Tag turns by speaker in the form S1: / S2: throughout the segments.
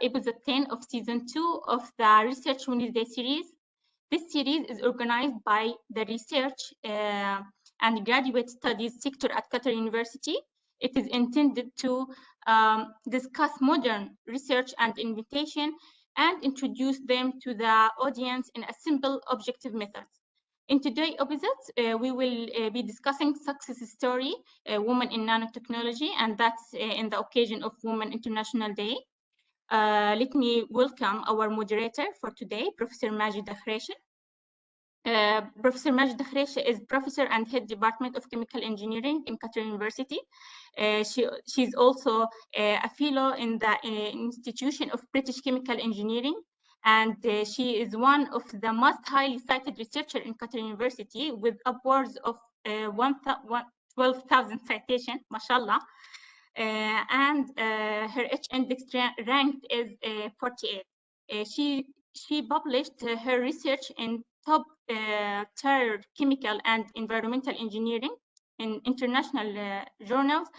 S1: episode 10 of season 2 of the Research Wednesday series. This series is organized by the Research and Graduate Studies sector at Qatar University. It is intended to discuss modern research and invitation and introduce them to the audience in a simple, objective method. In today's episode, we will be discussing success story, women in nanotechnology, and that's in the occasion of Women International Day. Let me welcome our moderator for today, Professor Majida Khreshi. Professor Majida Khreshi is Professor and Head Department of Chemical Engineering in Qatar University. She's also a fellow in the Institution of British Chemical Engineering, and she is one of the most highly cited researchers in Qatar University with upwards of 12,000 citations, mashallah. And her H-index ranked is 48. She published her research in top tier chemical and environmental engineering in international journals.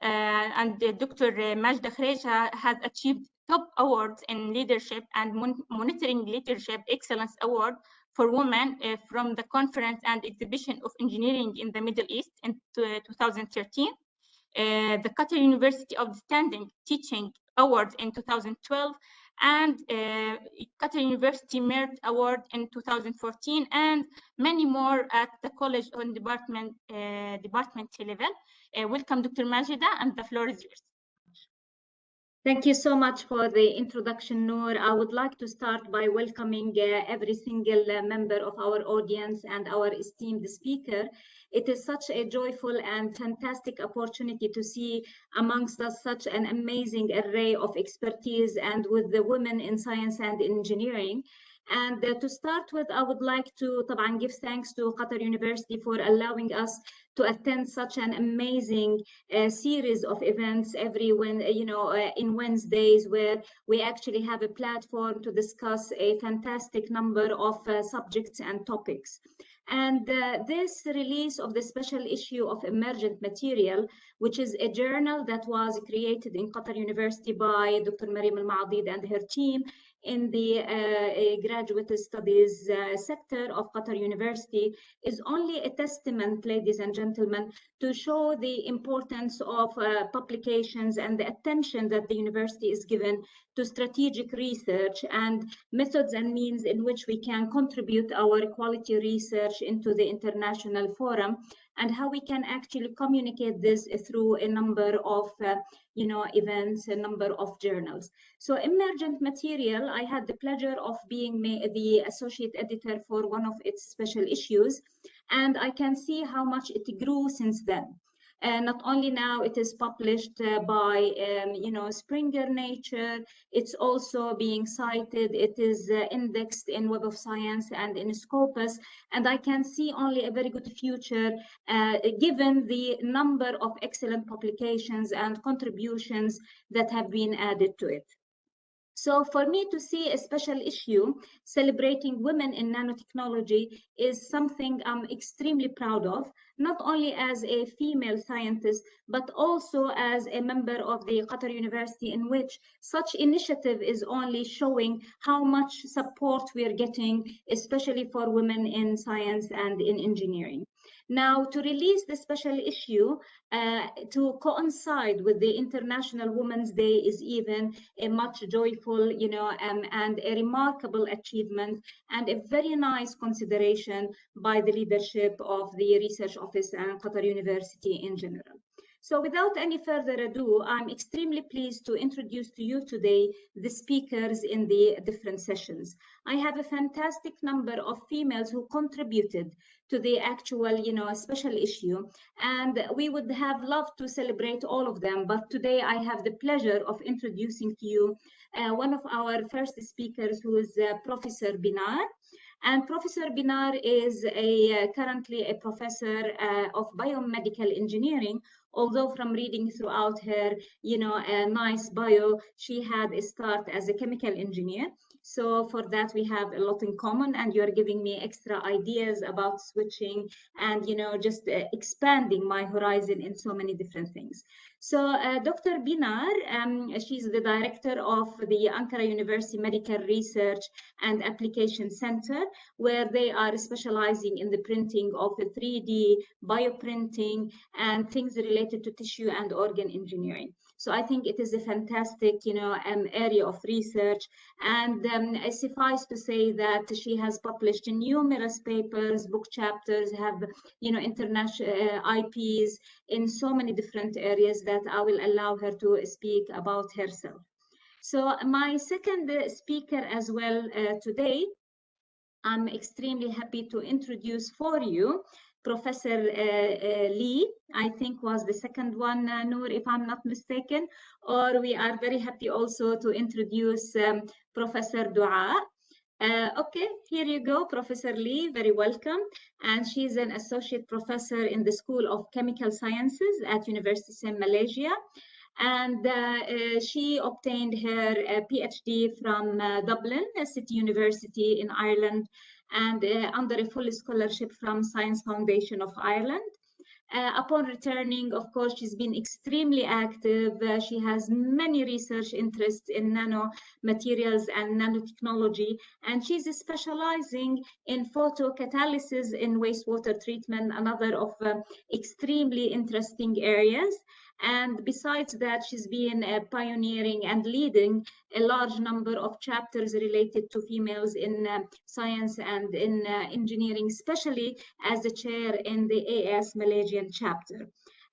S1: And Dr. Majda Khreshi has achieved top awards in leadership and monitoring leadership excellence award for women from the Conference and Exhibition of Engineering in the Middle East in 2013. The Qatar University Outstanding Teaching Award in 2012, and Qatar University Merit Award in 2014, and many more at the college and department level. Welcome, Dr. Majida, and the floor is yours.
S2: Thank you so much for the introduction, Noor. I would like to start by welcoming every single member of our audience and our esteemed speaker. It is such a joyful and fantastic opportunity to see amongst us such an amazing array of expertise and with the women in science and engineering. And to start with, I would like to give thanks to Qatar University for allowing us to attend such an amazing series of events in Wednesdays, where we actually have a platform to discuss a fantastic number of subjects and topics. And this release of the special issue of Emergent Material, which is a journal that was created in Qatar University by Dr. Mariam Al-Maadid and her team in the graduate studies sector of Qatar University, is only a testament, ladies and gentlemen, to show the importance of publications and the attention that the university is given to strategic research and methods and means in which we can contribute our quality research into the international forum, and how we can actually communicate this through a number of events, a number of journals. So Emergent Material, I had the pleasure of being the associate editor for one of its special issues, and I can see how much it grew since then. And not only now it is published by Springer Nature, it's also being cited, it is indexed in Web of Science and in Scopus, and I can see only a very good future given the number of excellent publications and contributions that have been added to it. So for me to see a special issue celebrating women in nanotechnology is something I'm extremely proud of, not only as a female scientist, but also as a member of the Qatar University, in which such initiative is only showing how much support we are getting, especially for women in science and in engineering. Now, to release the special issue to coincide with the International Women's Day is even a much joyful, and a remarkable achievement, and a very nice consideration by the leadership of the Research Office and Qatar University in general. So without any further ado, I'm extremely pleased to introduce to you today the speakers in the different sessions. I have a fantastic number of females who contributed to the actual, special issue, and we would have loved to celebrate all of them, but today I have the pleasure of introducing to you one of our first speakers, who is Professor Binar. And Professor Binar is currently a professor of biomedical engineering, although from reading throughout her, a nice bio, she had a start as a chemical engineer. So for that, we have a lot in common, and you're giving me extra ideas about switching and, just expanding my horizon in so many different things. So Dr. Binar, she's the director of the Ankara University Medical Research and Application Center, where they are specializing in the printing of the 3D bioprinting and things related to tissue and organ engineering. So I think it is a fantastic, area of research. And suffice to say that she has published numerous papers, book chapters, have, international IPs in so many different areas that I will allow her to speak about herself. So my second speaker as well today, I'm extremely happy to introduce for you Professor Lee, I think was the second one, Noor, if I'm not mistaken, or we are very happy also to introduce Professor Dua. Okay, here you go, Professor Lee, very welcome. And she's an associate professor in the School of Chemical Sciences at University of Malaysia. And she obtained her PhD from Dublin City University in Ireland, and under a full scholarship from Science Foundation of Ireland. Upon returning, of course, she's been extremely active. She has many research interests in nanomaterials and nanotechnology, and she's specializing in photocatalysis in wastewater treatment, another of extremely interesting areas. And besides that, she's been pioneering and leading a large number of chapters related to females in science and in engineering, especially as the chair in the AS Malaysian chapter.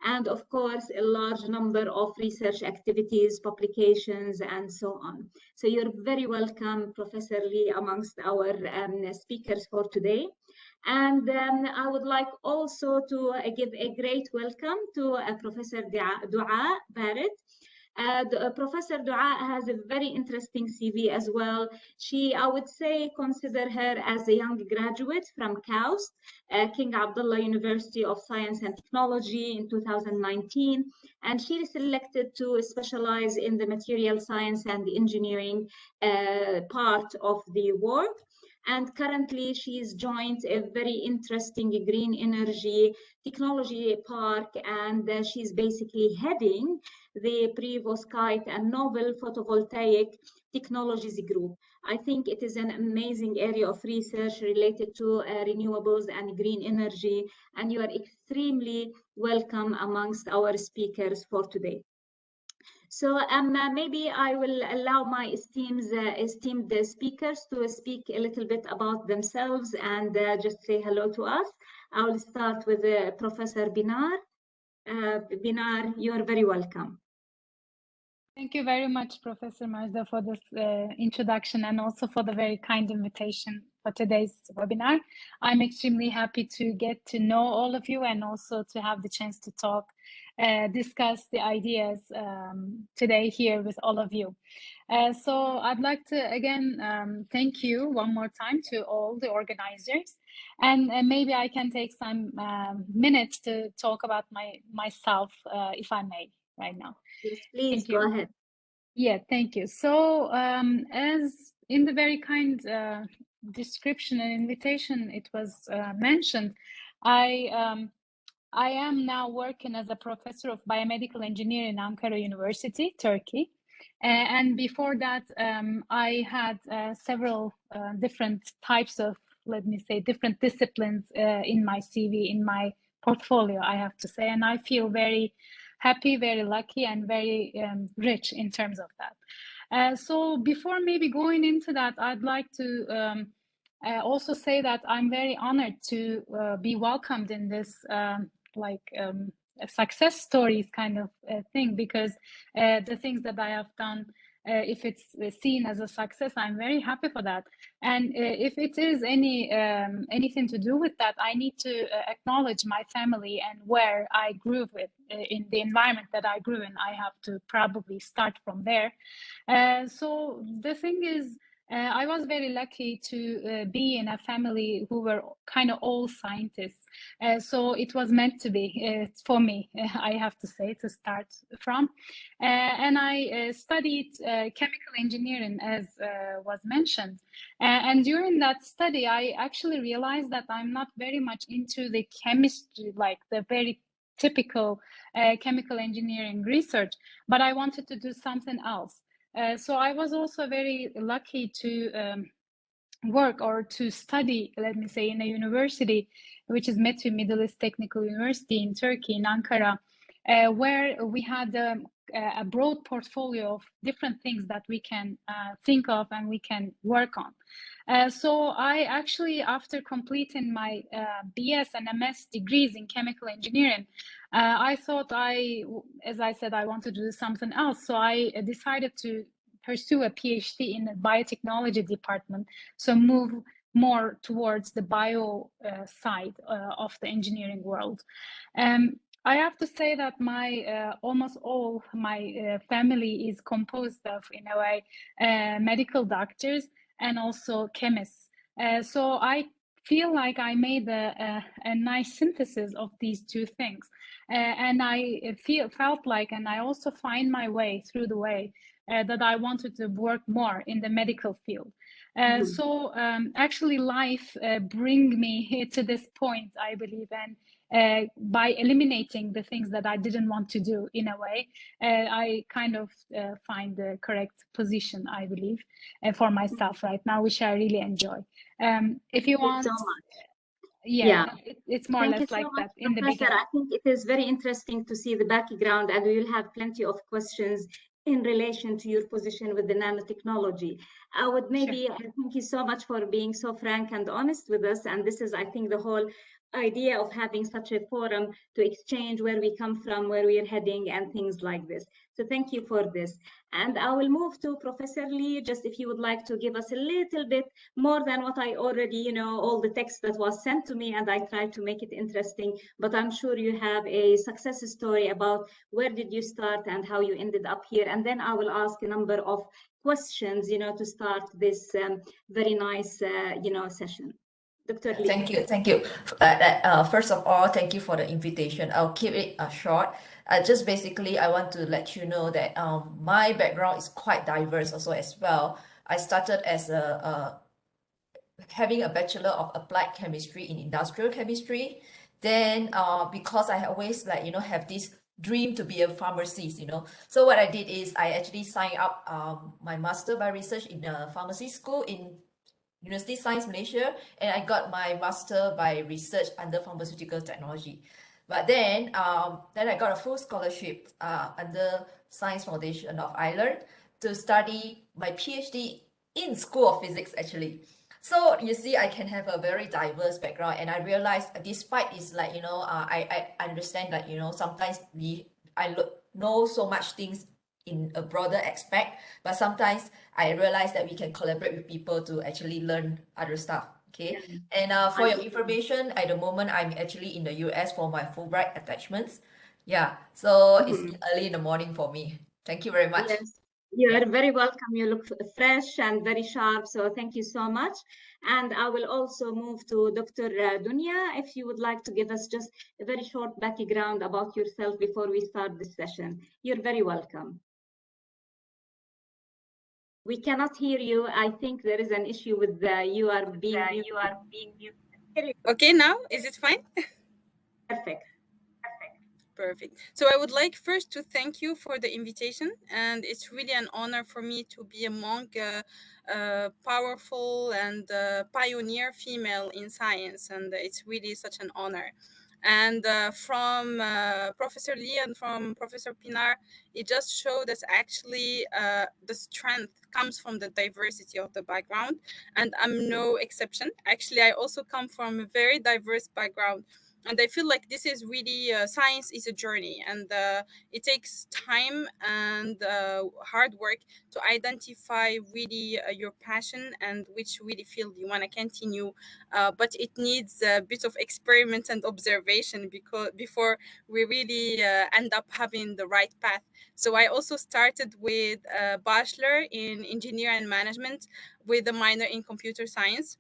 S2: And of course, a large number of research activities, publications, and so on. So you're very welcome, Professor Lee, amongst our speakers for today. And I would like also to give a great welcome to Professor Dua Barrett. Professor Dua has a very interesting CV as well. She, I would say, consider her as a young graduate from KAUST, King Abdullah University of Science and Technology in 2019. And she selected to specialize in the material science and engineering part of the work. And currently she's joined a very interesting green energy technology park, and she's basically heading the Prevoskyte and Novel Photovoltaic Technologies Group. I think it is an amazing area of research related to renewables and green energy, and you are extremely welcome amongst our speakers for today. So maybe I will allow my esteemed speakers to speak a little bit about themselves and just say hello to us. I will start with Professor Binar. Binar, you are very welcome.
S3: Thank you very much, Professor Majda, for this introduction and also for the very kind invitation for today's webinar. I'm extremely happy to get to know all of you and also to have the chance to talk, discuss the ideas today here with all of you. So I'd like to again thank you one more time to all the organizers, and maybe I can take some minutes to talk about myself, if I may, right now.
S2: Yes, please go ahead.
S3: Yeah, thank you. So as in the very kind description and invitation it was mentioned, I am now working as a professor of biomedical engineering in Ankara University, Turkey. And before that, I had several different types of, let me say, different disciplines in my CV, in my portfolio, I have to say. And I feel very happy, very lucky, and very rich in terms of that. So before maybe going into that, I'd like to also say that I'm very honored to be welcomed in this success stories kind of thing, because the things that I have done, if it's seen as a success, I'm very happy for that. And if it is anything to do with that, I need to acknowledge my family and where I grew with, in the environment that I grew in. I have to probably start from there. So the thing is, I was very lucky to be in a family who were kind of all scientists. So it was meant to be for me, I have to say, to start from. And I studied chemical engineering, as was mentioned. And during that study, I actually realized that I'm not very much into the chemistry, like the very typical chemical engineering research, but I wanted to do something else. So I was also very lucky to work or to study, let me say, in a university, which is METÜ, Middle East Technical University in Turkey, in Ankara, where we had a broad portfolio of different things that we can think of and we can work on. So I actually, after completing my BS and MS degrees in chemical engineering, I thought as I said, I wanted to do something else. So I decided to pursue a PhD in the biotechnology department. So move more towards the bio side of the engineering world. I have to say that my almost all my family is composed of, in a way, medical doctors and also chemists. So I feel like I made a nice synthesis of these two things. And I felt like, and I also find my way through the way that I wanted to work more in the medical field. So actually life bring me to this point, I believe, and by eliminating the things that I didn't want to do, in a way, I kind of find the correct position, I believe, for myself right now, which I really enjoy. If you want,
S2: so much.
S3: yeah, it's more or
S2: Thank you
S3: less
S2: so
S3: like
S2: much,
S3: that in the
S2: Professor.
S3: beginning.
S2: I think it is very interesting to see the background, and we will have plenty of questions in relation to your position with the nanotechnology. I would maybe thank you so much for being so frank and honest with us. And this is, I think, the whole idea of having such a forum to exchange where we come from, where we are heading, and things like this. So thank you for this. And I will move to Professor Lee, just if you would like to give us a little bit more than what I already, all the text that was sent to me, and I tried to make it interesting, but I'm sure you have a success story about where did you start and how you ended up here. And then I will ask a number of questions, to start this very nice, session. Dr. Lee.
S4: Thank you. Thank you. First of all, thank you for the invitation. I'll keep it short. Just basically, I want to let you know that my background is quite diverse also as well. I started as having a Bachelor of Applied Chemistry in Industrial Chemistry. Then because I always have this dream to be a pharmacist, So what I did is I actually signed up my Master by Research in a pharmacy school in University Science Malaysia, and I got my Master by Research under Pharmaceutical Technology. But then I got a full scholarship under Science Foundation of Ireland to study my PhD in School of Physics, actually. So you see, I can have a very diverse background, and I realized, despite it's I understand that sometimes I know so much things in a broader aspect, but sometimes I realize that we can collaborate with people to actually learn other stuff. Okay. And for your information, at the moment I'm actually in the US for my Fulbright attachments. Yeah. So it's early in the morning for me. Thank you very much.
S2: Yes, you are very welcome. You look fresh and very sharp. So thank you so much. And I will also move to Dr. Dunya, if you would like to give us just a very short background about yourself before we start this session. You're very welcome. We cannot hear you. I think there is an issue with you are being muted.
S5: Okay, now is it fine?
S2: Perfect.
S5: Perfect. So I would like first to thank you for the invitation, and it's really an honor for me to be among powerful and pioneer female in science, and it's really such an honor. And from Professor Lee and from Professor Pinar, it just showed us actually the strength comes from the diversity of the background, and I'm no exception. Actually, I also come from a very diverse background, and I feel like this is really science is a journey, and it takes time and hard work to identify really your passion and which really field you want to continue, but it needs a bit of experiment and observation before we really end up having the right path. So I also started with a bachelor in engineering and management with a minor in computer science.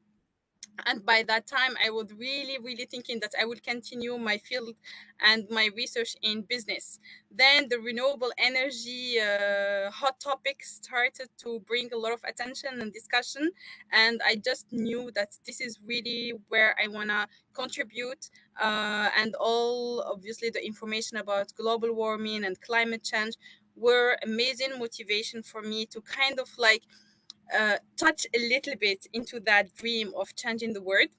S5: And by that time I was really thinking that I will continue my field and my research in business. Then the renewable energy hot topic started to bring a lot of attention and discussion, and I just knew that this is really where I want to contribute. And all obviously the information about global warming and climate change were amazing motivation for me to kind of like touch a little bit into that dream of changing the world.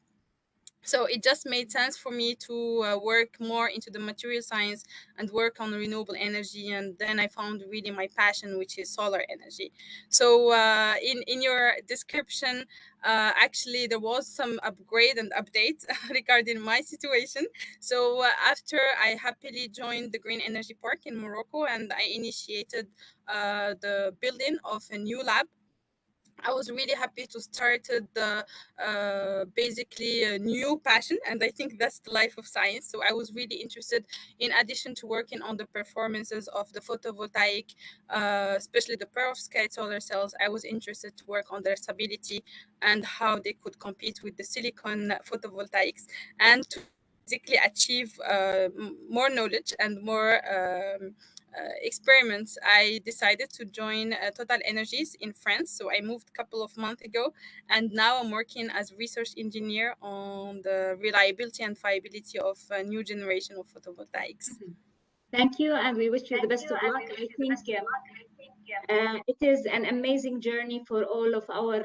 S5: So it just made sense for me to work more into the material science and work on renewable energy. And then I found really my passion, which is solar energy. So in your description, actually there was some upgrade and update regarding my situation. So after I happily joined the Green Energy Park in Morocco, and I initiated the building of a new lab, I was really happy to start the basically a new passion, and I think that's the life of science. So I was really interested, in addition to working on the performances of the photovoltaic, especially the perovskite solar cells. I was interested to work on their stability and how they could compete with the silicon photovoltaics, and to basically achieve more knowledge and more experiments. I decided to join Total Energies in France. So I moved a couple of months ago, and now I'm working as research engineer on the reliability and viability of a new generation of photovoltaics.
S2: Thank you, and we wish you the best of luck. I think it is an amazing journey for all of our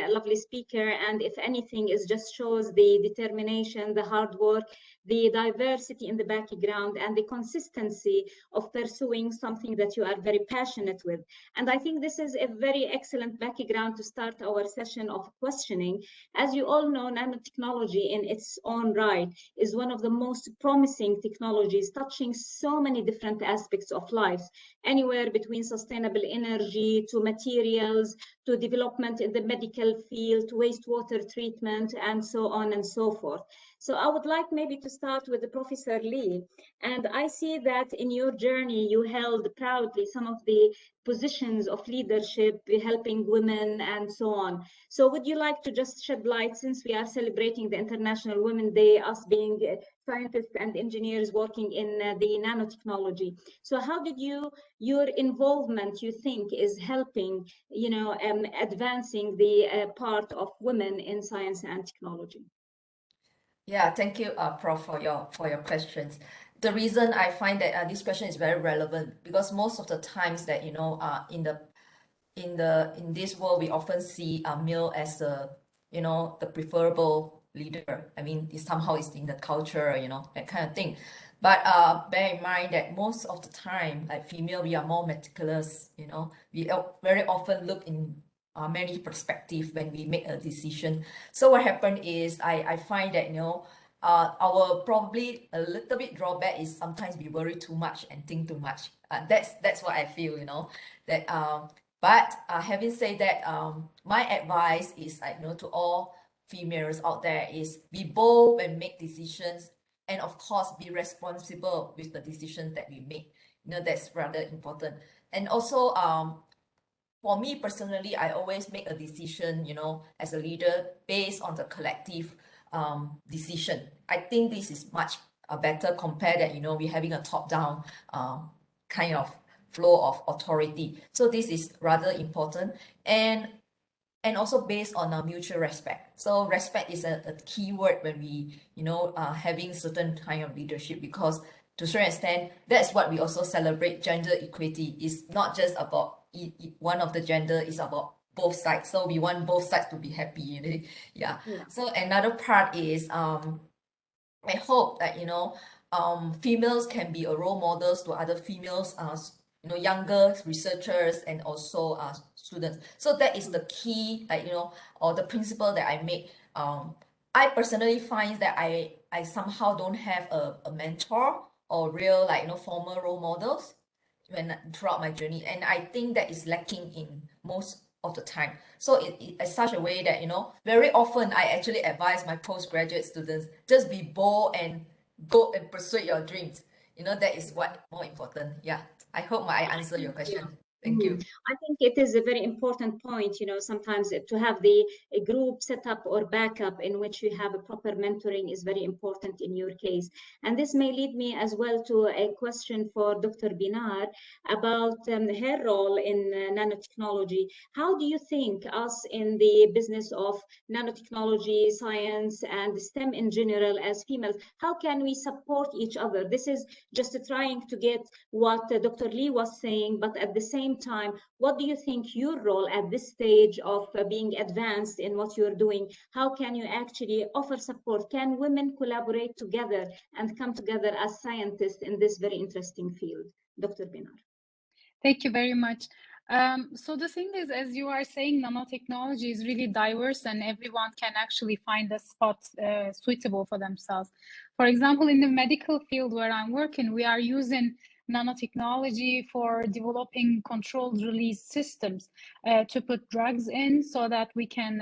S2: lovely speaker, and if anything, it just shows the determination, the hard work, the diversity in the background, and the consistency of pursuing something that you are very passionate with. And I think this is a very excellent background to start our session of questioning. As you all know, nanotechnology in its own right is one of the most promising technologies, touching so many different aspects of life, anywhere between sustainable energy to materials to development in the medical field to wastewater treatment and so on and so forth. So I would like maybe to start with Professor Lee. And I see that in your journey, you held proudly some of the positions of leadership, helping women and so on. So would you like to just shed light, since we are celebrating the International Women's Day, us being scientists and engineers working in the nanotechnology. So how did your involvement, you think, is helping, advancing the part of women in science and technology?
S4: Yeah, thank you, Prof, for your questions. The reason I find that this question is very relevant, because most of the times that in this world we often see a male as the preferable leader. I mean, somehow it's in the culture, that kind of thing. But bear in mind that most of the time, like female, we are more meticulous. We very often look in many perspectives when we make a decision. So what happened is I find that our probably a little bit drawback is sometimes we worry too much and think too much. That's what I feel. That but having said that, my advice is to all females out there is be bold and make decisions, and of course be responsible with the decisions that we make. That's rather important. And also for me personally, I always make a decision, as a leader based on the collective decision. I think this is much better compared that, we're having a top-down kind of flow of authority. So this is rather important, and also based on a mutual respect. So respect is a key word when we, having certain kind of leadership, because to a certain extent, that's what we also celebrate. Gender equity is not just about one of the gender, is about both sides. So we want both sides to be happy. Yeah. So another part is I hope that females can be a role models to other females, younger researchers and also students. So that is the key, or the principle that I make. I personally find that I somehow don't have a mentor or real formal role models throughout my journey, and I think that is lacking in most of the time. So it such a way that very often I actually advise my postgraduate students, just be bold and go and pursue your dreams. That is what more important. Yeah, I hope I answer your question. Thank you.
S2: I think it is a very important point, sometimes to have a group set up or backup in which you have a proper mentoring is very important in your case. And this may lead me as well to a question for Dr. Binar about her role in nanotechnology. How do you think us in the business of nanotechnology, science, and STEM in general as females, how can we support each other? This is just trying to get what Dr. Lee was saying, but at the same time, what do you think your role at this stage of being advanced in what you're doing? How can you actually offer support? Can women collaborate together and come together as scientists in this very interesting field? Dr. Binar.
S3: Thank you very much. So the thing is, as you are saying, nanotechnology is really diverse and everyone can actually find a spot suitable for themselves. For example, in the medical field where I'm working, we are using nanotechnology for developing controlled release systems to put drugs in so that we can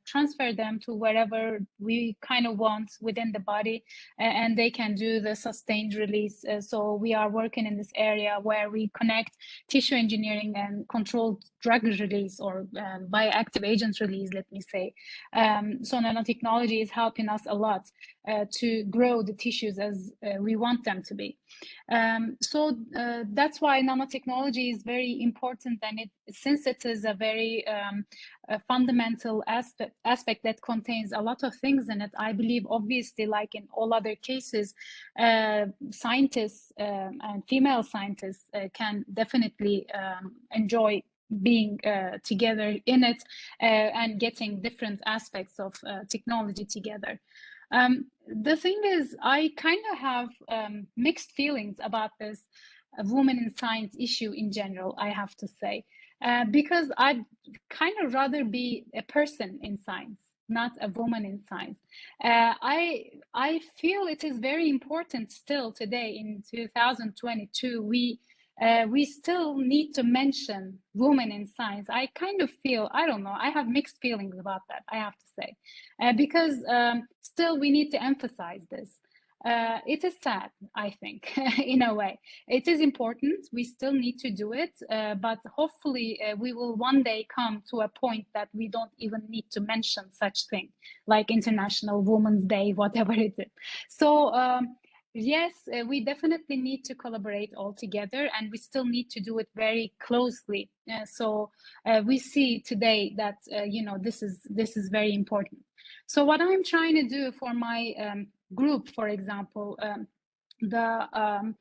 S3: transfer them to wherever we kind of want within the body and they can do the sustained release. So we are working in this area where we connect tissue engineering and controlled drug release or bioactive agents release, let me say. So nanotechnology is helping us a lot to grow the tissues as we want them to be. So that's why nanotechnology is very important, and since it is a very a fundamental aspect that contains a lot of things in it, I believe obviously, like in all other cases, scientists and female scientists can definitely enjoy being together in it and getting different aspects of technology together. The thing is, I kind of have mixed feelings about this women in science issue in general, I have to say, because I'd kind of rather be a person in science, not a woman in science. I feel it is very important still today in 2022. We still need to mention women in science. I kind of feel, I don't know, I have mixed feelings about that, I have to say, because still we need to emphasize this. It is sad, I think, in a way. It is important, we still need to do it, but hopefully we will one day come to a point that we don't even need to mention such thing, like International Women's Day, whatever it is. So yes, we definitely need to collaborate all together, and we still need to do it very closely. So we see today that this is very important. So what I'm trying to do for my group, for example, the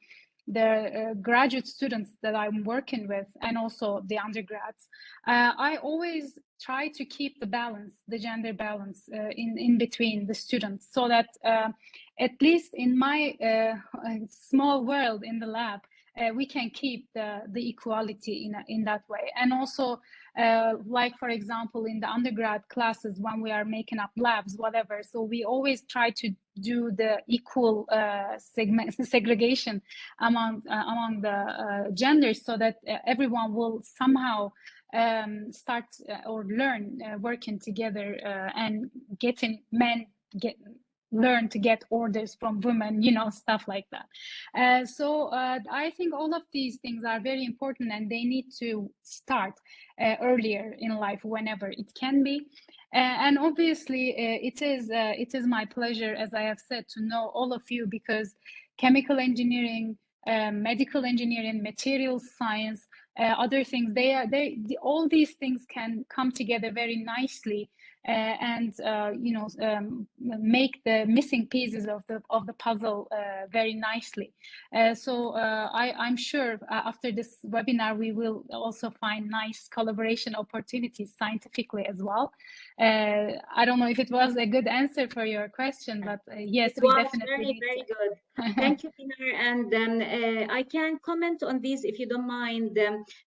S3: graduate students that I'm working with, and also the undergrads, I always try to keep the balance, the gender balance in between the students, so that at least in my small world in the lab, we can keep the equality in that way. And also, like for example, in the undergrad classes, when we are making up labs, whatever, so we always try to do the equal segregation among the genders, so that everyone will somehow start or learn working together and getting men learn to get orders from women, stuff like that. So I think all of these things are very important, and they need to start earlier in life whenever it can be. And obviously it is my pleasure, as I have said, to know all of you, because chemical engineering, medical engineering, materials science, other things, all these things can come together very nicely and make the missing pieces of the puzzle very nicely. So I'm sure after this webinar we will also find nice collaboration opportunities scientifically as well. I don't know if it was a good answer for your question, but yes,
S2: it
S3: we
S2: was
S3: definitely
S2: very good. Thank you, Pinar. And I can comment on these if you don't mind,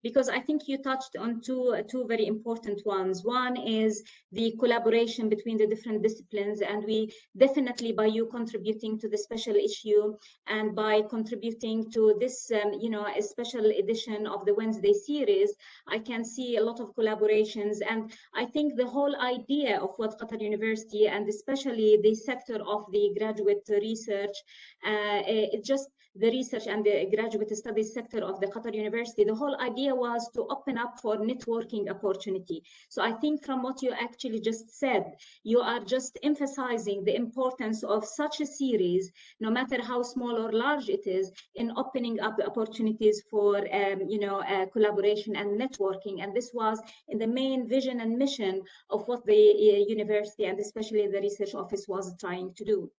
S2: because I think you touched on two very important ones. One is the collaboration between the different disciplines. And we definitely, by you contributing to the special issue and by contributing to this, a special edition of the Wednesday series, I can see a lot of collaborations. And I think the whole idea of what Qatar University, and especially the sector of the graduate research, it just the research and the graduate studies sector of the Qatar University, the whole idea was to open up for networking opportunity. So I think from what you actually just said, you are just emphasizing the importance of such a series, no matter how small or large it is, in opening up the opportunities for collaboration and networking. And this was in the main vision and mission of what the university and especially the research office was trying to do.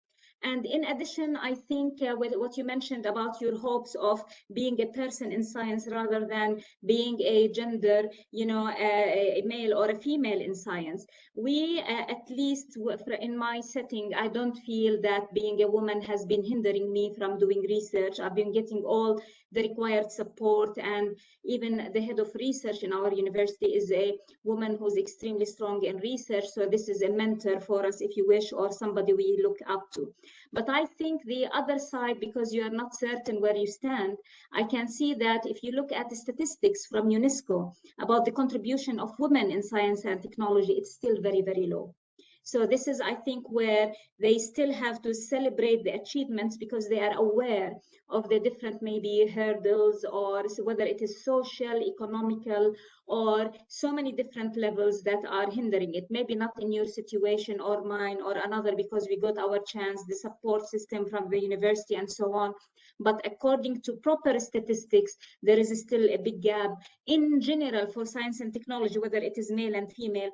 S2: And in addition, I think with what you mentioned about your hopes of being a person in science rather than being a gender, a male or a female in science, we, at least in my setting, I don't feel that being a woman has been hindering me from doing research. I've been getting all the required support, and even the head of research in our university is a woman who's extremely strong in research. So this is a mentor for us, if you wish, or somebody we look up to. But I think the other side, because you are not certain where you stand, I can see that if you look at the statistics from UNESCO about the contribution of women in science and technology, it's still very, very low. So this is, I think, where they still have to celebrate the achievements, because they are aware of the different maybe hurdles, or whether it is social, economical, or so many different levels that are hindering it. Maybe not in your situation or mine or another, because we got our chance, the support system from the university and so on. But according to proper statistics, there is still a big gap in general for science and technology, whether it is male and female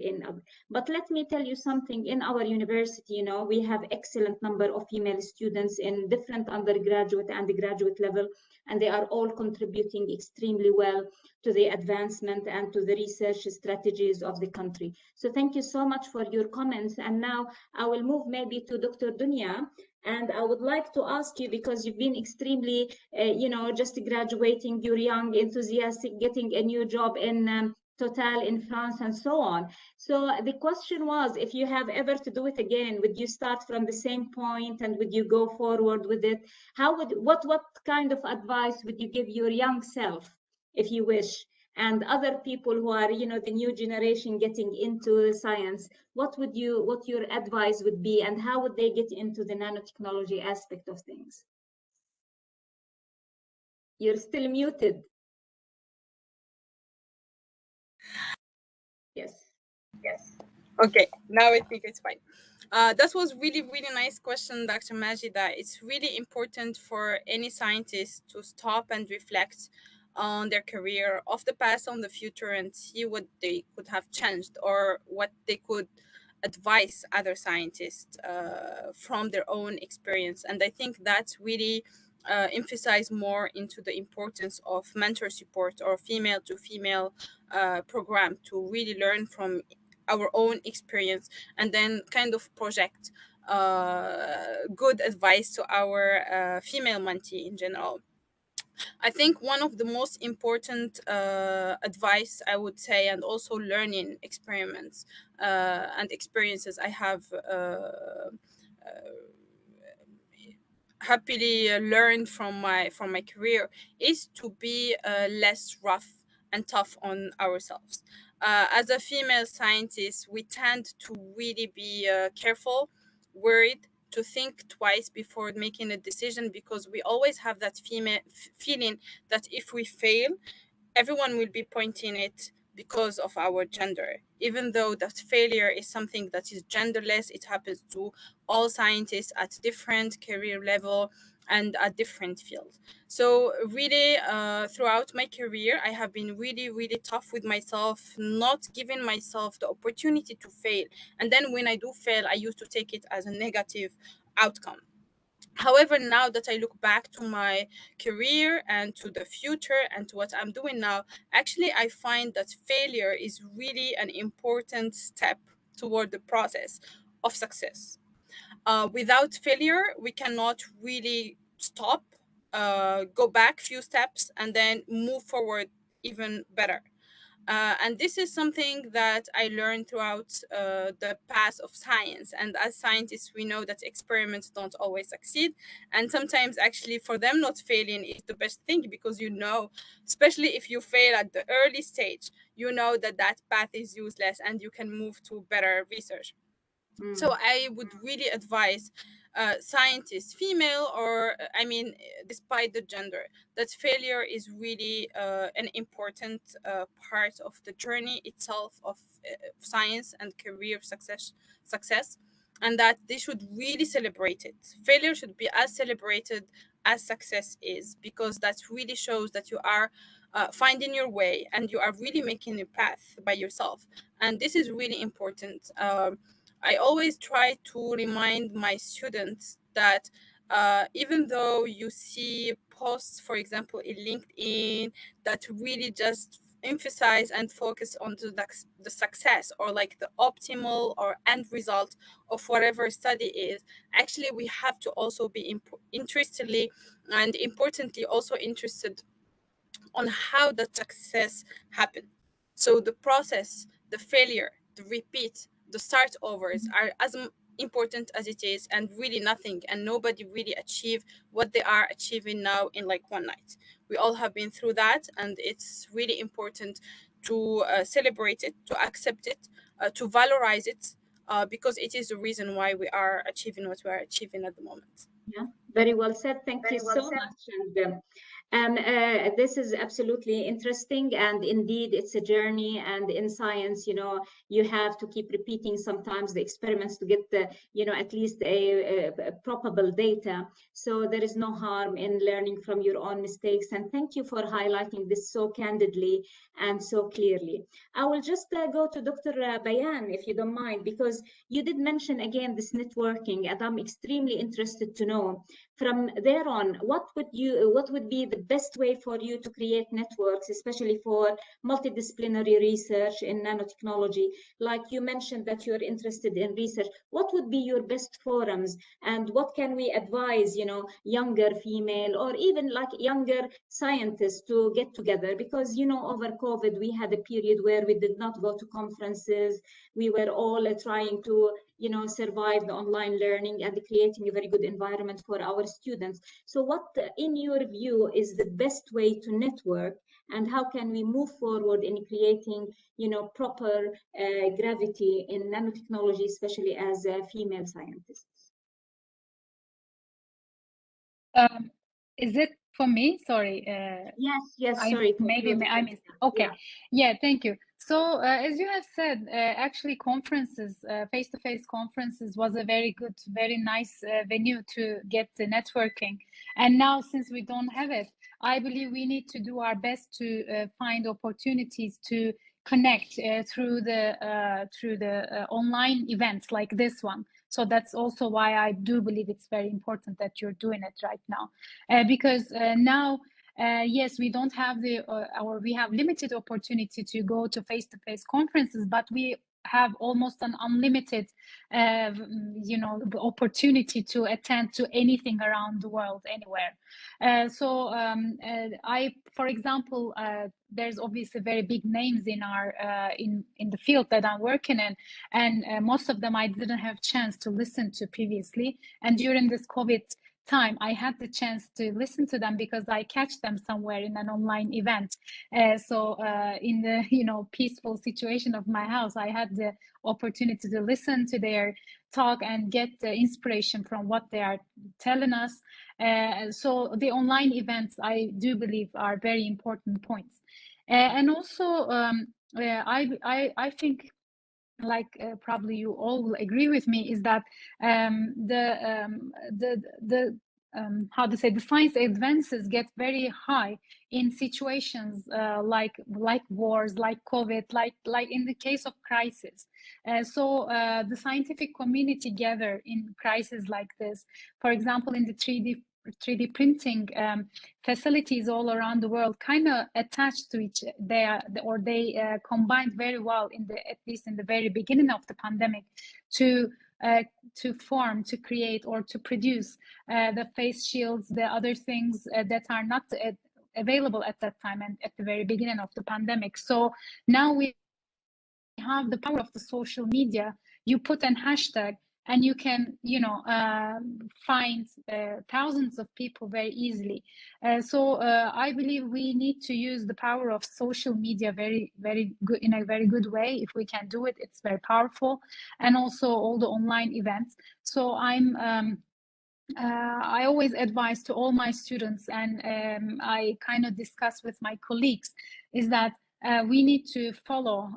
S2: in other. But let me tell you something, in our university, we have excellent number of female students in different undergraduate and graduate level, and they are all contributing extremely well to the advancement and to the research strategies of the country. So thank you so much for your comments. And now I will move maybe to Dr. Dunya. And I would like to ask you, because you've been extremely, just graduating, you're young, enthusiastic, getting a new job in Total in France and so on. So the question was, if you have ever to do it again, would you start from the same point and would you go forward with it? What kind of advice would you give your young self, if you wish, and other people who are, the new generation getting into science? What your advice would be, and how would they get into the nanotechnology aspect of things? You're still muted. Yes.
S5: Okay, now I think it's fine. That was really, really nice question, Dr. Majida. It's really important for any scientist to stop and reflect on their career, of the past, on the future, and see what they could have changed or what they could advise other scientists from their own experience. And I think that's really emphasize more into the importance of mentor support or female to female program, to really learn from our own experience and then kind of project good advice to our female mentee in general. I think one of the most important advice I would say, and also learning experiments and experiences I have happily learned from my career, is to be less rough and tough on ourselves. As a female scientist, we tend to really be careful, worried, to think twice before making a decision, because we always have that feeling that if we fail, everyone will be pointing it because of our gender, even though that failure is something that is genderless. It happens to all scientists at different career level and at different fields. So really, throughout my career, I have been really, really tough with myself, not giving myself the opportunity to fail. And then when I do fail, I used to take it as a negative outcome. However, now that I look back to my career and to the future and to what I'm doing now, actually, I find that failure is really an important step toward the process of success. Without failure, we cannot really stop, go back few steps, and then move forward even better. And this is something that I learned throughout the path of science. And as scientists, we know that experiments don't always succeed. And sometimes actually for them, not failing is the best thing, because you know, especially if you fail at the early stage, you know that that path is useless and you can move to better research. So I would really advise scientists, female or I mean, despite the gender, that failure is really an important part of the journey itself of science and career success, and that they should really celebrate it. Failure should be as celebrated as success is, because that really shows that you are finding your way and you are really making a path by yourself. And this is really important. I always try to remind my students that even though you see posts, for example, in LinkedIn, that really just emphasize and focus on the success or like the optimal or end result of whatever study is, actually we have to also be interestedly and importantly also interested on how the success happened. So the process, the failure, the repeat, the start overs are as important as it is, and really nothing and nobody really achieve what they are achieving now in like one night. We all have been through that, and it's really important to celebrate it, to accept it, to valorize it, because it is the reason why we are achieving what we are achieving at the moment.
S2: Yeah, very well said. Thank you so much. And this is absolutely interesting. And indeed, it's a journey. And in science, you have to keep repeating sometimes the experiments to get the, at least a probable data. So there is no harm in learning from your own mistakes. And thank you for highlighting this so candidly and so clearly. I will just go to Dr. Bayan, if you don't mind, because you did mention again this networking, and I'm extremely interested to know from there on, what would be the best way for you to create networks, especially for multidisciplinary research in nanotechnology? Like you mentioned that you're interested in research. What would be your best forums, and what can we advise, younger female or even like younger scientists to get together? Because, over COVID, we had a period where we did not go to conferences. We were all trying to survive the online learning and creating a very good environment for our students. So what, in your view, is the best way to network, and how can we move forward in creating, proper gravity in nanotechnology, especially as female scientists?
S3: Is it for me? Sorry.
S2: Yes, sorry.
S3: Maybe I missed. Okay. Yeah, thank you. So as you have said, actually conferences, face-to-face conferences was a very good, very nice venue to get the networking. And now since we don't have it, I believe we need to do our best to find opportunities to connect through the online events like this one. So that's also why I do believe it's very important that you're doing it right now, because now, yes, we don't have or we have limited opportunity to go to face-to-face conferences, but we have almost an unlimited, opportunity to attend to anything around the world, anywhere. For example, there's obviously very big names in our in the field that I'm working in, and most of them I didn't have chance to listen to previously. And during this COVID time, I had the chance to listen to them because I catch them somewhere in an online event. In the peaceful situation of my house, I had the opportunity to listen to their talk and get the inspiration from what they are telling us. So the online events, I do believe, are very important points. And also, I think, like probably you all will agree with me, is that how to say, the science advances get very high in situations like wars, like COVID, like in the case of crisis. The scientific community gather in crises like this. For example, in the 3D printing facilities all around the world kind of attached to each, they combined very well at least in the very beginning of the pandemic to form, to create, or to produce the face shields, the other things that are not available at that time and at the very beginning of the pandemic. So now we have the power of the social media. You put an hashtag and you can, find thousands of people very easily. So I believe we need to use the power of social media very, very good, in a very good way. If we can do it, it's very powerful. And also all the online events. So I always advise to all my students, and I kind of discuss with my colleagues, is that we need to follow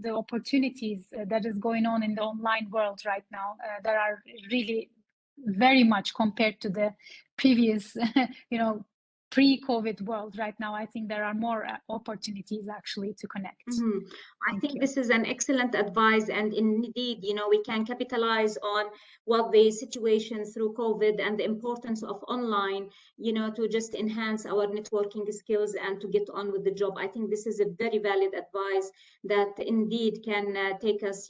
S3: the opportunities that is going on in the online world right now. That are really very much compared to the previous, pre-COVID world. Right now, I think there are more opportunities actually to connect.
S2: I think this is an excellent advice, and indeed, we can capitalize on what the situation through COVID and the importance of online, to just enhance our networking skills and to get on with the job. I think this is a very valid advice that indeed can take us,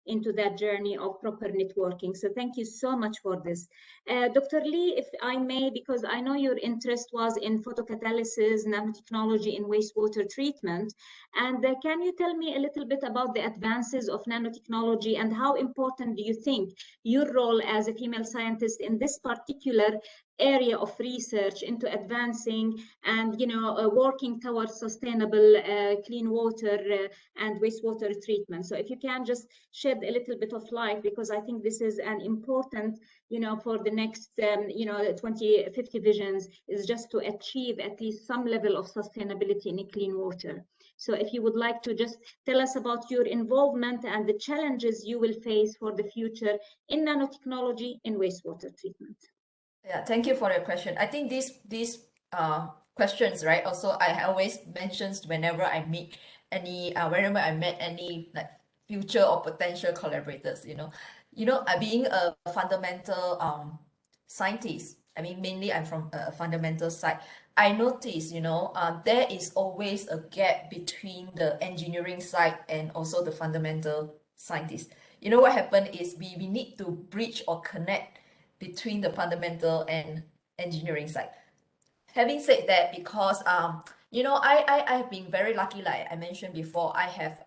S2: into that journey of proper networking. So thank you so much for this. Dr. Lee, if I may, because I know your interest was in photocatalysis, nanotechnology in wastewater treatment. And can you tell me a little bit about the advances of nanotechnology and how important do you think your role as a female scientist in this particular area of research into advancing and working towards sustainable clean water and wastewater treatment? So if you can just shed a little bit of light, because I think this is an important for the next 2050 visions, is just to achieve at least some level of sustainability in clean water. So if you would like to just tell us about your involvement and the challenges you will face for the future in nanotechnology in wastewater treatment.
S4: Yeah, thank you for the question. I think these questions, right? Also, I always mentions whenever I meet whenever I met any like future or potential collaborators, being a fundamental scientist. I mean, mainly I'm from a fundamental side. I notice, there is always a gap between the engineering side and also the fundamental scientists. What happened is we need to bridge or connect between the fundamental and engineering side. Having said that, because I have been very lucky, like I mentioned before, I have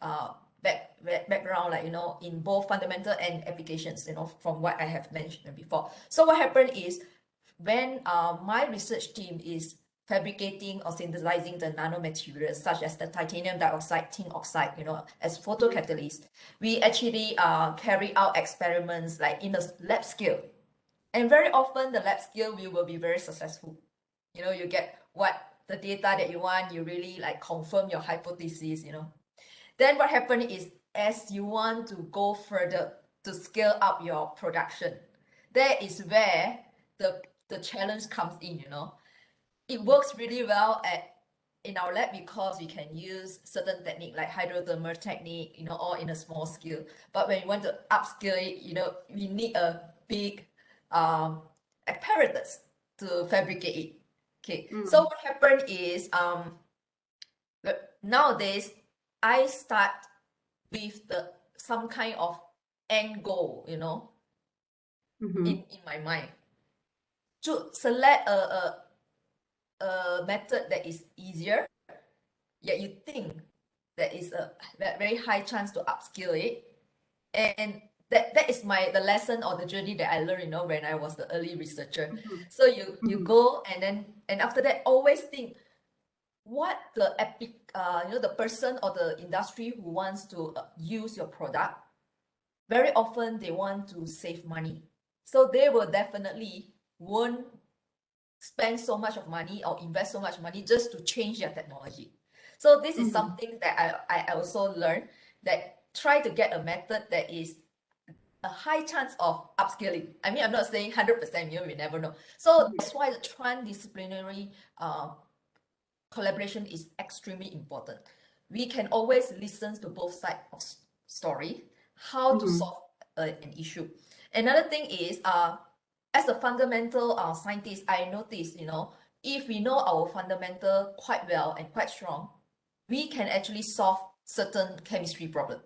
S4: background, like in both fundamental and applications, from what I have mentioned before. So what happened is, when my research team is fabricating or synthesizing the nanomaterials such as the titanium dioxide, tin oxide, as photocatalysts, we actually carry out experiments like in a lab scale. And very often the lab scale we will be very successful. You get what the data that you want, you really like confirm your hypothesis, Then what happened is, as you want to go further to scale up your production, there is where the challenge comes in, It works really well in our lab because we can use certain technique like hydrothermal technique, all in a small scale. But when you want to upscale it, we need a big apparatus to fabricate it. Okay. So what happened is nowadays I start with some kind of end goal, in my mind, to select a method that is easier, yet you think that is a very high chance to upskill it. And that is the lesson or the journey that I learned, when I was the early researcher. So you go and after that always think what the the person or the industry who wants to use your product, very often they want to save money. So they will definitely won't spend so much of money or invest so much money just to change their technology. So this is something that I also learned, that try to get a method that is a high chance of upscaling. I mean, I'm not saying 100%, we never know. So that's why the transdisciplinary collaboration is extremely important. We can always listen to both sides of story, how to solve an issue. Another thing is, as a fundamental scientist, I notice, if we know our fundamental quite well and quite strong, we can actually solve certain chemistry problem.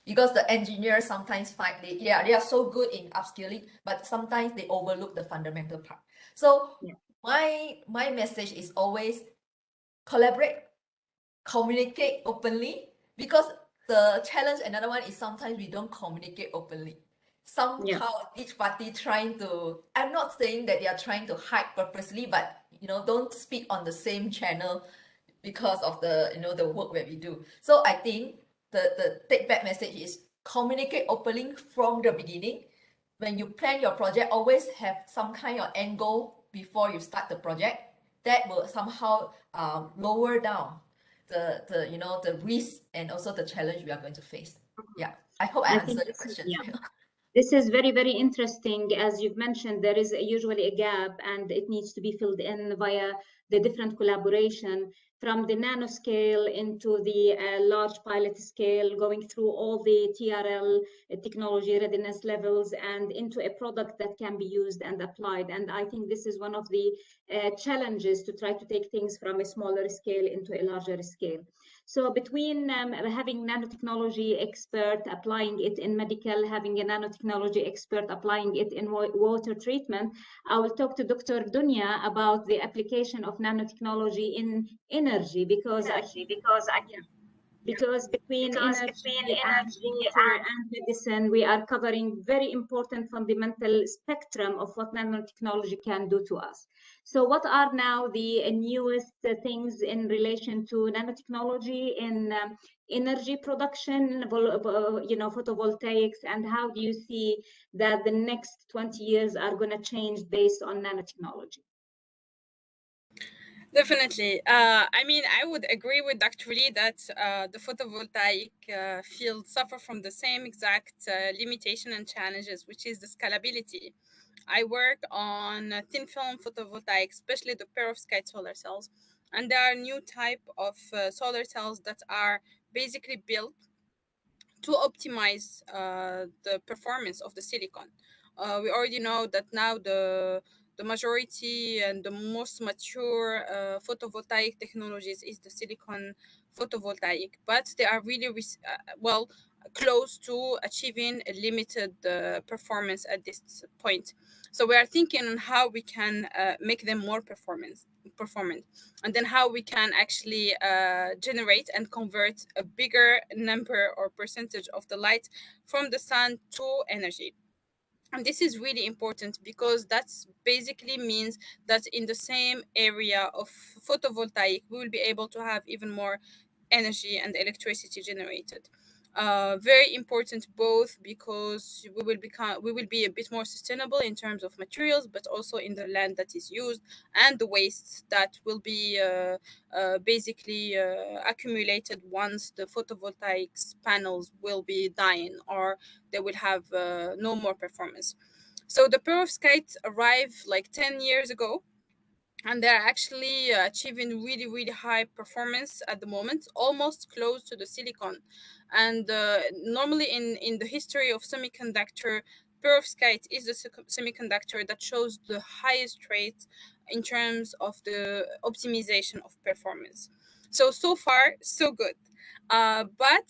S4: Because the engineers sometimes find they are so good in upscaling, but sometimes they overlook the fundamental part. So my message is always collaborate, communicate openly, because the challenge, another one, is sometimes we don't communicate openly. Somehow each party trying to, I'm not saying that they are trying to hide purposely, but don't speak on the same channel because of the the work that we do. So I think the take back message is communicate openly from the beginning. When you plan your project, always have some kind of end goal before you start the project. That will somehow lower down the risk and also the challenge we are going to face. Yeah, I hope I answered your question.
S2: This is very, very interesting. As you've mentioned, there is usually a gap and it needs to be filled in via the different collaboration from the nanoscale into the large pilot scale, going through all the TRL technology readiness levels and into a product that can be used and applied. And I think this is one of the challenges to try to take things from a smaller scale into a larger scale. So between having nanotechnology expert applying it in medical, having a nanotechnology expert applying it in water treatment, I will talk to Dr. Dunya about the application of nanotechnology in energy, because between energy and water and medicine, we are covering very important fundamental spectrum of what nanotechnology can do to us. So what are now the newest things in relation to nanotechnology in energy production, photovoltaics, and how do you see that the next 20 years are going to change based on nanotechnology?
S5: Definitely. I mean, I would agree with Dr. Lee that the photovoltaic field suffer from the same exact limitation and challenges, which is the scalability. I work on thin film photovoltaic, especially the perovskite solar cells, and there are new type of solar cells that are basically built to optimize the performance of the silicon. We already know that now the majority and the most mature photovoltaic technologies is the silicon photovoltaic, but they are really well close to achieving a limited performance at this point. So we are thinking on how we can make them more performant, and then how we can actually generate and convert a bigger number or percentage of the light from the sun to energy. And this is really important because that's basically means that in the same area of photovoltaic we will be able to have even more energy and electricity generated. Very important both because we will be a bit more sustainable in terms of materials, but also in the land that is used and the waste that will be basically accumulated once the photovoltaic panels will be dying or they will have no more performance. So the perovskites arrived like 10 years ago, and they're actually achieving really really high performance at the moment, almost close to the silicon. And normally in the history of semiconductor, perovskite is the semiconductor that shows the highest rate in terms of the optimization of performance. So far so good. But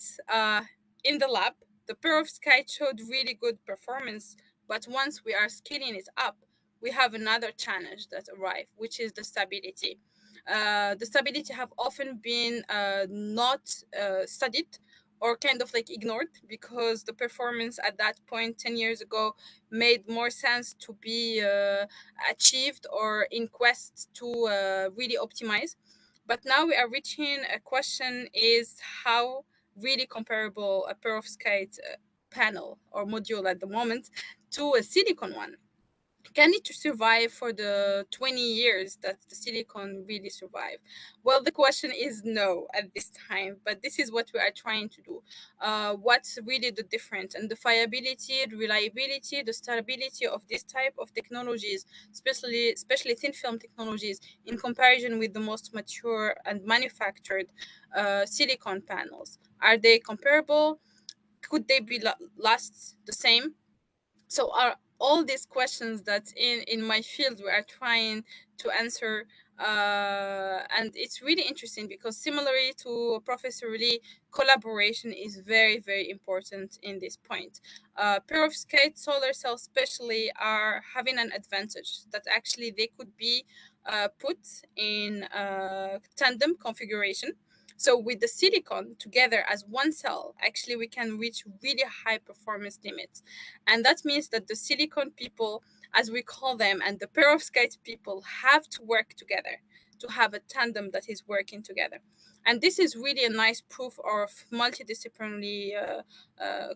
S5: in the lab the perovskite showed really good performance, but once we are scaling it up we have another challenge that arrive, which is the stability. The stability have often been not studied or kind of like ignored, because the performance at that point 10 years ago made more sense to be achieved or in quest to really optimize. But now we are reaching a question is how really comparable a perovskite panel or module at the moment to a silicon one. Can it survive for the 20 years that the silicon really survive? Well, the question is no at this time, but this is what we are trying to do. What's really the difference? And the viability, the reliability, the stability of this type of technologies, especially thin film technologies, in comparison with the most mature and manufactured silicon panels. Are they comparable? Could they be last the same? So are all these questions that in my field we are trying to answer, and it's really interesting because similarly to Professor Lee, collaboration is very very important in this point. Perovskite solar cells especially are having an advantage that actually they could be put in tandem configuration. So with the silicon together as one cell, actually we can reach really high performance limits. And that means that the silicon people, as we call them, and the perovskite people have to work together to have a tandem that is working together. And this is really a nice proof of multidisciplinary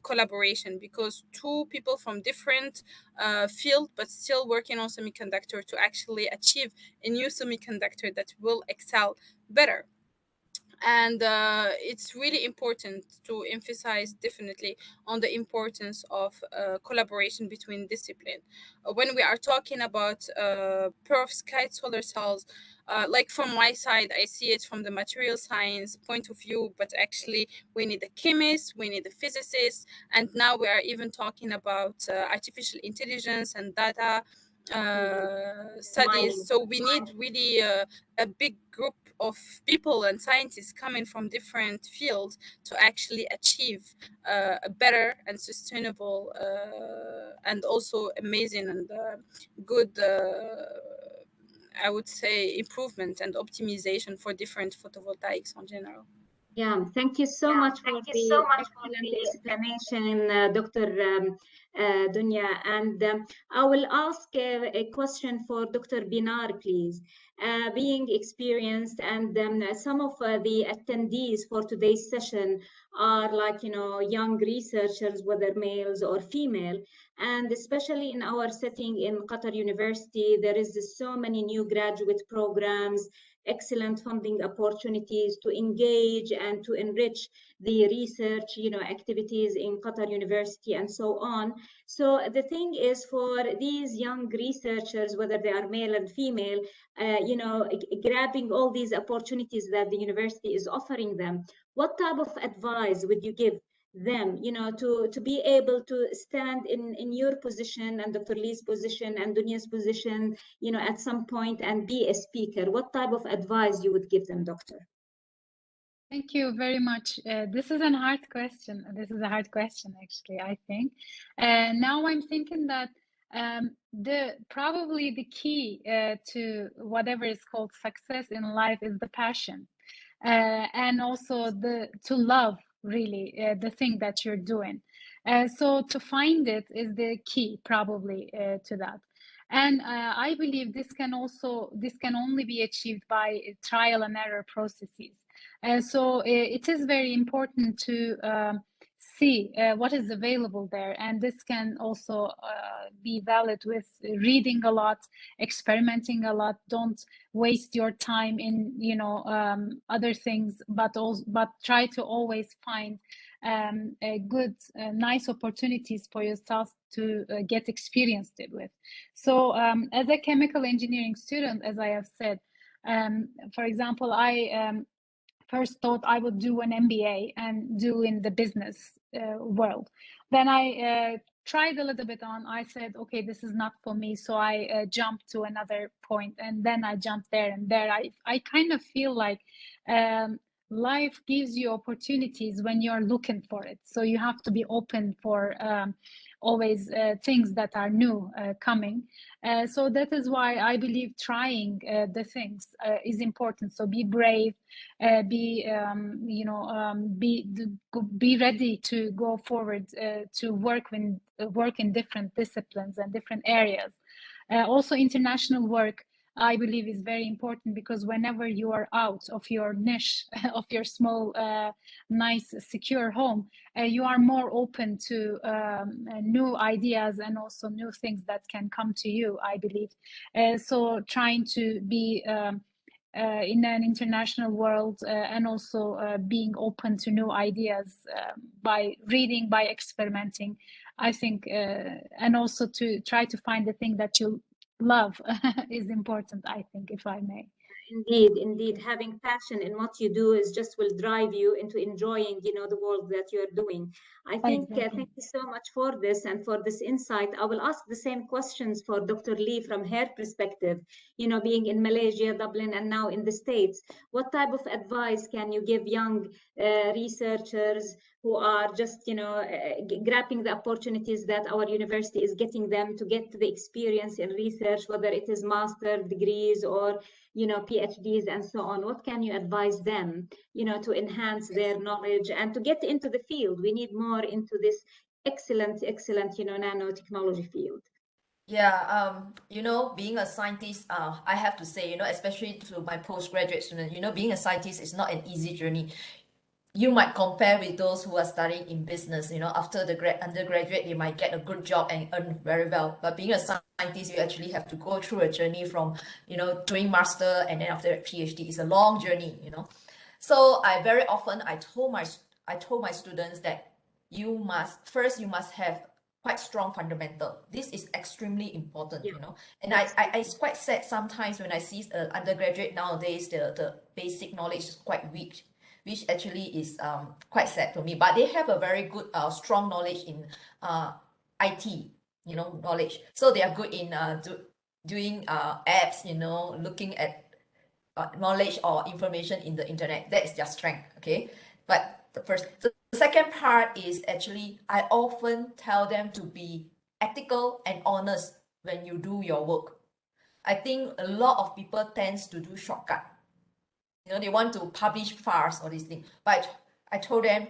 S5: collaboration, because two people from different field but still working on semiconductor to actually achieve a new semiconductor that will excel better. And it's really important to emphasize definitely on the importance of collaboration between discipline. When we are talking about perovskite solar cells, like from my side, I see it from the material science point of view, but actually we need a chemist, we need a physicist, and now we are even talking about artificial intelligence and data studies. So we need really a big group of people and scientists coming from different fields to actually achieve a better and sustainable and also amazing and good I would say improvement and optimization for different photovoltaics in general.
S2: Yeah, thank you so much for the excellent explanation, Dr. Dunya. And I will ask a question for Dr. Binar, please. Being experienced, and some of the attendees for today's session are like, young researchers, whether males or female. And especially in our setting in Qatar University, there is so many new graduate programs, excellent funding opportunities to engage and to enrich the research, activities in Qatar University and so on. So the thing is, for these young researchers, whether they are male and female, grabbing all these opportunities that the university is offering them, what type of advice would you give them, to be able to stand in your position and Dr. Lee's position and Dunya's position, at some point and be a speaker? What type of advice you would give them, Doctor?
S3: Thank you very much. This is a hard question. This is a hard question, actually, I think. Now I'm thinking that probably the key to whatever is called success in life is the passion, and also to love really the thing that you're doing. So to find it is the key probably to that. And I believe this can only be achieved by trial and error processes. So it is very important to see what is available there, and this can also be valid with reading a lot, experimenting a lot. Don't waste your time in other things, but try to always find good nice opportunities for yourself to get experienced it with. So as a chemical engineering student, as I have said, for example, I first thought I would do an MBA and do in the business world. Then I tried a little bit on. I said, okay, this is not for me. So I jumped to another point, and then I jumped there and there. I kind of feel like life gives you opportunities when you're looking for it. So you have to be open for always things that are new coming. So that is why I believe trying the things is important. So be brave, be ready to go forward to work in different disciplines and different areas. Also, international work, I believe, is very important, because whenever you are out of your niche, of your small, nice, secure home, you are more open to new ideas and also new things that can come to you, I believe. So trying to be in an international world and also being open to new ideas by reading, by experimenting, I think, and also to try to find the thing that you love is important, I think, if I may.
S2: Indeed, having passion in what you do is just will drive you into enjoying, the work that you're doing. I think,
S3: Exactly.
S2: thank you so much for this and for this insight. I will ask the same questions for Dr. Lee from her perspective, being in Malaysia, Dublin, and now in the States. What type of advice can you give young researchers, who are just, grabbing the opportunities that our university is getting them to get the experience in research, whether it is master degrees or, PhDs and so on. What can you advise them, to enhance their knowledge and to get into the field? We need more into this excellent, nanotechnology field.
S4: Yeah, being a scientist, I have to say, especially to my postgraduate student, being a scientist is not an easy journey. You might compare with those who are studying in business, after the undergraduate, they might get a good job and earn very well. But being a scientist, you actually have to go through a journey from, doing master and then after a PhD. It's a long journey. So I told my students that you must have quite strong fundamental. This is extremely important, And it's quite sad sometimes when I see undergraduate nowadays, the basic knowledge is quite weak, which actually is quite sad to me. But they have a very good, strong knowledge in IT, knowledge. So they are good in doing apps, looking at knowledge or information in the internet. That is their strength, okay? But the second part is actually, I often tell them to be ethical and honest when you do your work. I think a lot of people tends to do shortcut. They want to publish fast or this thing. But I told them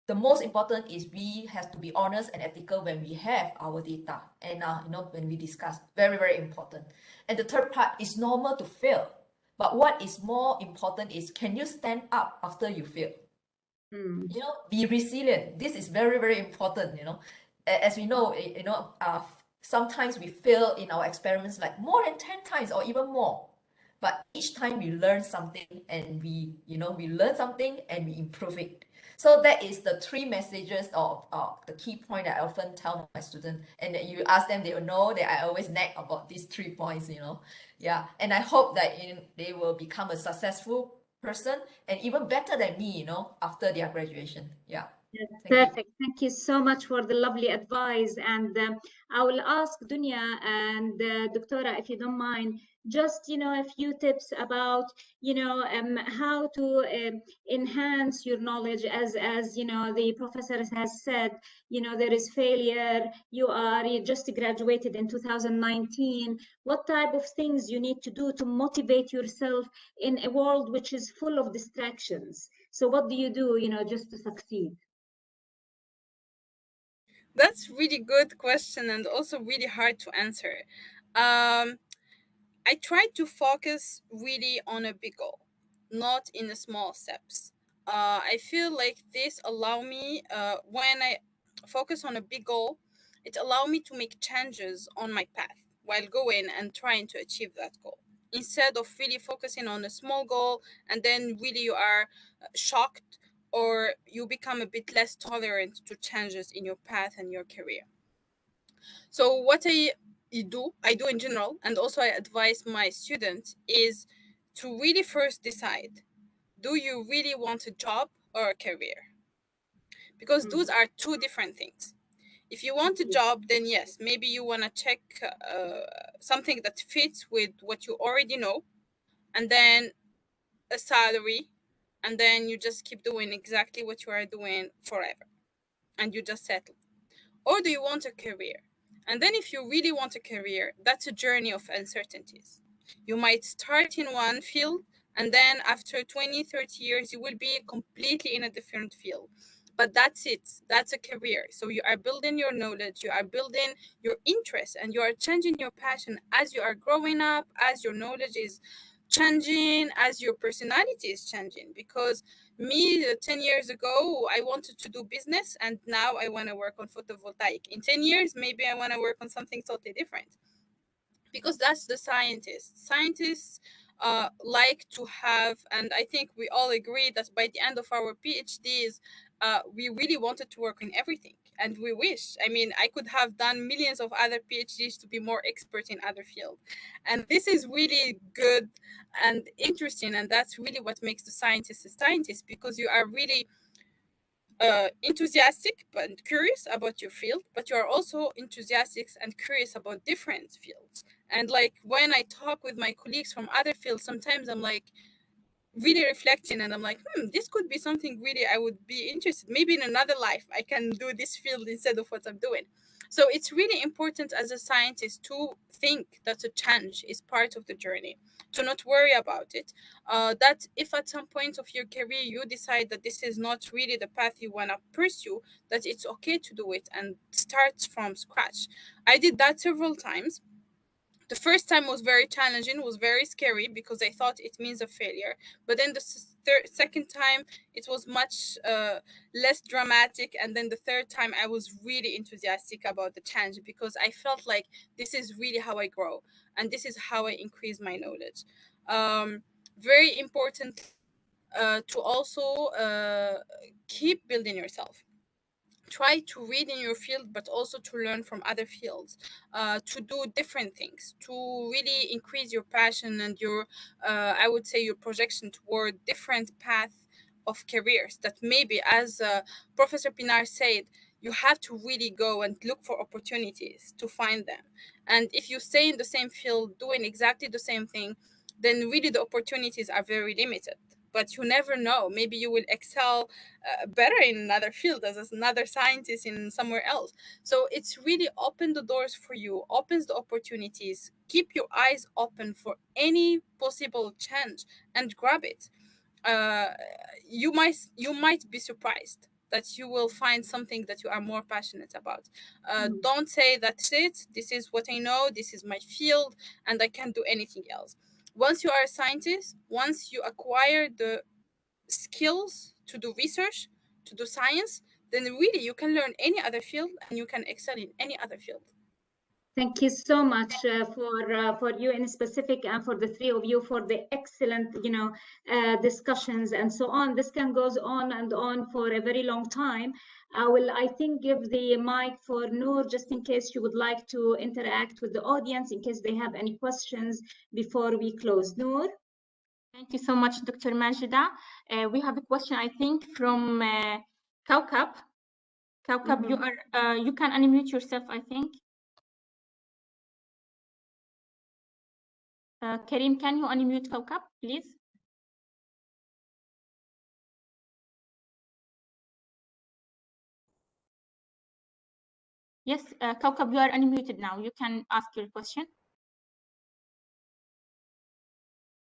S4: the most important is we have to be honest and ethical when we have our data and when we discuss. Very, very important. And the third part is normal to fail. But what is more important is, can you stand up after you fail? Be resilient. This is very, very important. As we know, sometimes we fail in our experiments like more than 10 times or even more. But each time we learn something and we learn something and we improve it. So that is the three messages of the key point that I often tell my students. And that you ask them, they will know that I always nag about these 3 points, Yeah. And I hope that they will become a successful person and even better than me, after their graduation. Yeah.
S2: Perfect. Thank you so much for the lovely advice. And I will ask Dunya and Doctora, if you don't mind, just, a few tips about, how to enhance your knowledge as, the professor has said, there is failure. You just graduated in 2019. What type of things you need to do to motivate yourself in a world which is full of distractions? So what do you do, just to succeed?
S5: That's really good question and also really hard to answer. I try to focus really on a big goal, not in the small steps. I feel like this allow me, when I focus on a big goal, it allow me to make changes on my path while going and trying to achieve that goal. Instead of really focusing on a small goal and then really you are shocked or you become a bit less tolerant to changes in your path and your career. So what I do in general, and also I advise my students, is to really first decide, do you really want a job or a career? Because those are two different things. If you want a job, then yes, maybe you want to check something that fits with what you already know, and then a salary, and then you just keep doing exactly what you are doing forever, and you just settle. Or do you want a career? And then if you really want a career, that's a journey of uncertainties. You might start in one field, and then after 20, 30 years, you will be completely in a different field. But that's it. That's a career. So you are building your knowledge, you are building your interest, and you are changing your passion as you are growing up, as your knowledge is changing, as your personality is changing. Because me, 10 years ago, I wanted to do business, and now I want to work on photovoltaic. In 10 years, maybe I want to work on something totally different, because that's the scientists. Scientists like to have, and I think we all agree that by the end of our PhDs, we really wanted to work on everything. And we wish, I mean, I could have done millions of other PhDs to be more expert in other fields. And this is really good and interesting. And that's really what makes the scientist a scientist, because you are really enthusiastic and curious about your field, but you are also enthusiastic and curious about different fields. And like when I talk with my colleagues from other fields, sometimes I'm like, really reflecting, and I'm like, this could be something really I would be interested. Maybe in another life I can do this field instead of what I'm doing. So it's really important as a scientist to think that a change is part of the journey, to not worry about it. That if at some point of your career you decide that this is not really the path you want to pursue, that it's okay to do it and start from scratch. I did that several times. The first time was very challenging, was very scary because I thought it means a failure. But then the second time, it was much less dramatic. And then the third time, I was really enthusiastic about the challenge because I felt like this is really how I grow and this is how I increase my knowledge. Very important to also keep building yourself. Try to read in your field, but also to learn from other fields, to do different things, to really increase your passion and your I would say your projection toward different paths of careers that maybe, as Professor Pinar said, you have to really go and look for opportunities to find them. And if you stay in the same field doing exactly the same thing, then really the opportunities are very limited. But you never know, maybe you will excel better in another field as another scientist in somewhere else. So it's really open the doors for you, opens the opportunities. Keep your eyes open for any possible change and grab it. uh, you might be surprised that you will find something that you are more passionate about. Don't say that's it, this is what I know, this is my field, and I can't do anything else. Once you are a scientist, once you acquire the skills to do research, to do science, then really you can learn any other field and you can excel in any other field.
S2: Thank you so much for you in specific and for the three of you for the excellent, discussions and so on. This can goes on and on for a very long time. I will, I think, give the mic for Noor just in case you would like to interact with the audience in case they have any questions before we close. Noor?
S1: Thank you so much, Dr. Majida. We have a question, I think, from Kaukab. Kaukab, you can unmute yourself, I think. Karim, can you unmute Kaukab, please? Yes, Kaukab, you are unmuted now. You can ask your question.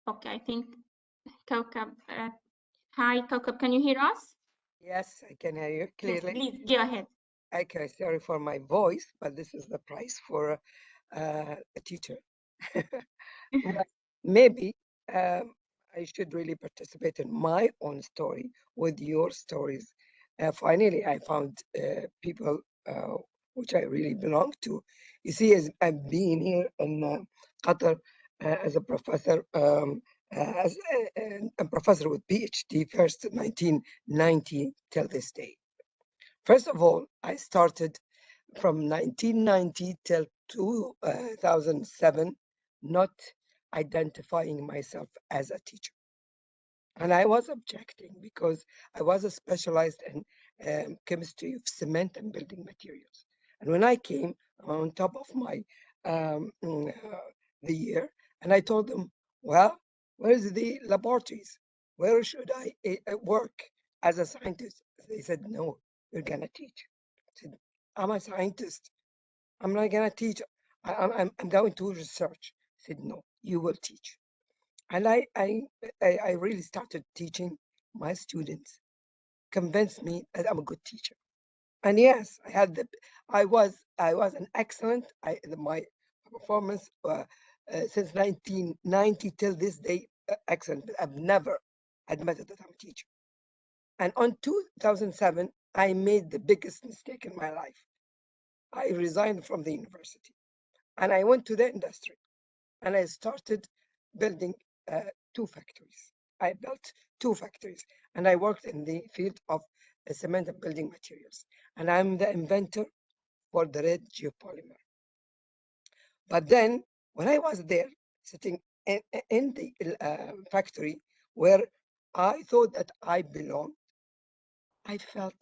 S1: Okay, I think Kaukab. Hi, Kaukab, can you hear us?
S6: Yes, I can hear you clearly.
S1: Yes, please, go ahead.
S6: Okay, sorry for my voice, but this is the price for a teacher. But maybe I should really participate in my own story with your stories. Finally, I found people which I really belong to. You see, as I've been here in Qatar as a professor, as a professor with PhD, first 1990 till this day. First of all, I started from 1990 till 2007, not identifying myself as a teacher. And I was objecting because I was specialized in chemistry of cement and building materials. And when I came on top of my the year, and I told them, well, where's the laboratories? Where should I work as a scientist? They said, no, you're gonna teach. I said, I'm a scientist. I'm not gonna teach. I'm going to research. I said, no, you will teach. And I really started teaching my students, convinced me that I'm a good teacher. And yes, I was an excellent. My performance since 1990 till this day excellent. But I've never admitted that I'm a teacher. And on 2007, I made the biggest mistake in my life. I resigned from the university and I went to the industry and I started building two factories. I built two factories and I worked in the field of cement and building materials. And I'm the inventor for the red geopolymer. But then when I was there sitting in the factory where I thought that I belonged, I felt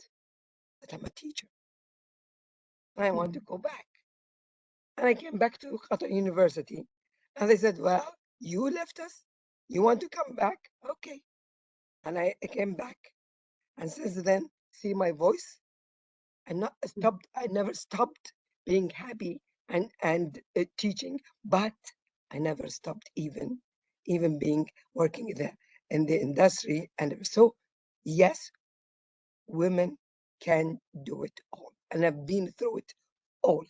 S6: that I'm a teacher. And I want to go back. And I came back to Qatar University and they said, well, you left us. You want to come back? Okay. and I came back. And since then, see my voice, I never stopped being happy and teaching, but I never stopped even being working in the industry. And so, yes, women can do it all, and I've been through it all.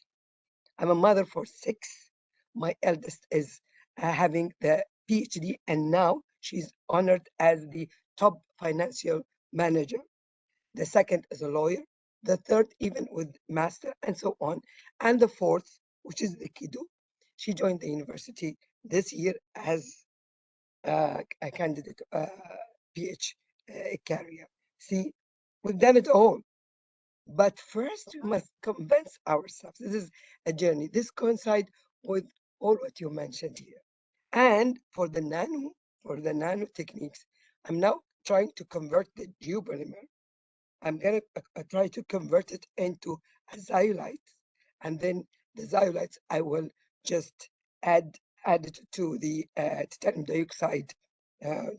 S6: I'm a mother for 6. My eldest is having the PhD, and now she's honored as the top financial manager. The second is a lawyer. The third, even with master, and so on. And the fourth, which is the kiddo, she joined the university this year as a candidate PhD career. See, we've done it all. But first, we must convince ourselves. This is a journey. This coincides with all what you mentioned here. And for the nano techniques, I'm now trying to convert the geopolymer. I'm gonna try to convert it into a zeolite, and then the zeolites I will just add it to the titanium dioxide